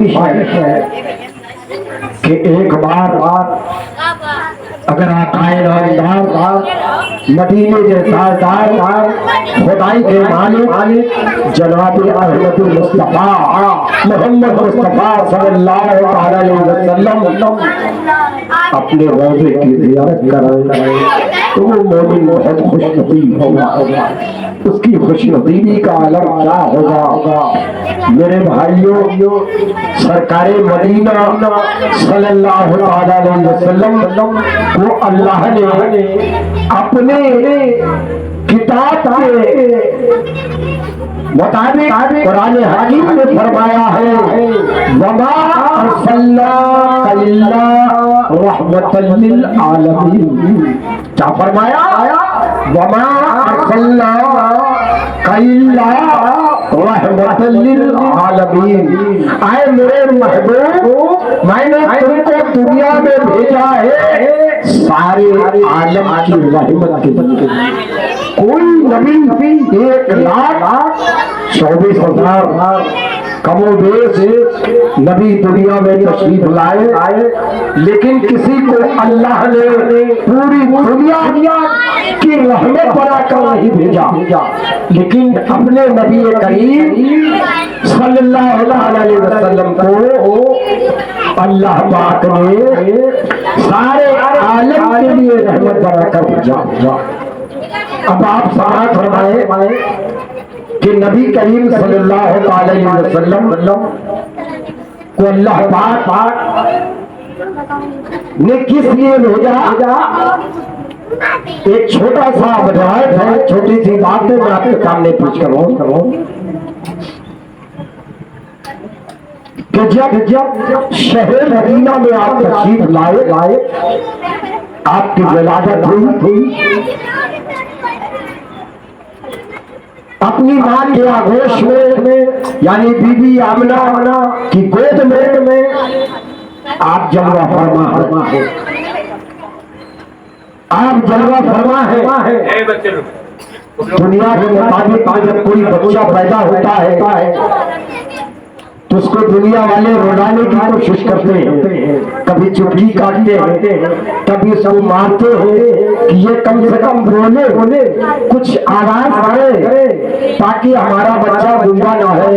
ہے کہ ایک بار اگر آقائے نامدار مدینے کے تاجدار خدائی کے مالک جناب احمد المصطفیٰ محمد مصطفیٰ صلی اللہ علیہ وسلم اپنے روضے کی زیارت کرائیں تو وہ مومن بہت خوش نصیب ہوگا، اس کی خوش نصیبی کا عالم کیا ہوگا۔ میرے بھائیوں، سرکار مدینہ صلی اللہ علیہ وسلم کو اللہ نے اپنے کتاب کے مطابق قرآن حکیم میں فرمایا ہے وما ارسلناک الا رحمۃ للعالمین۔ کیا فرمایا؟ وما ارسلناک الا رحمۃ للعالمین۔ اے میرے محبوب، میں نے تم کو دنیا میں بھیجا ہے سارے عالم کی رحمت کے لیے۔ کوئی نبی 1,24,000 کم و بیش نبی دنیا میں تشریف لائے، لیکن کسی کو اللہ نے پوری دنیا کی رحمت بنا کر نہیں بھیجا، لیکن اپنے نبی کریم صلی اللہ علیہ وسلم کو اللہ پاک نے سارے عالم کے لیے رحمت بنا کر بھیجا۔ اب آپ سماعت فرمائیں کہ نبی کریم صلی اللہ علیہ وسلم کو اللہ پاک نے کس لیے بھیجا؟ ایک چھوٹا سا روایت ہے، چھوٹی سی بات ہے، میں آپ کے سامنے پیش کروں کہ جب شہر مدینہ میں آپ تشریف لائے، آپ کی ولادت ہوئی، اپنی ماں کے آغوش میں یعنی بی بی آمنہ کی گود میں آپ جلوہ فرما ہے، آپ جلوہ فرما ہے۔ دنیا کے مطابق جب کوئی بچہ پیدا ہوتا ہے تو اس کو دنیا والے رلانے کی کوشش کرتے ہیں، کبھی چٹکی کاٹتے ہیں، کبھی اس کو مارتے ہیں کہ یہ کم سے کم رونے کچھ آواز کرے تاکہ ہمارا بچہ گنگا نہ ہے۔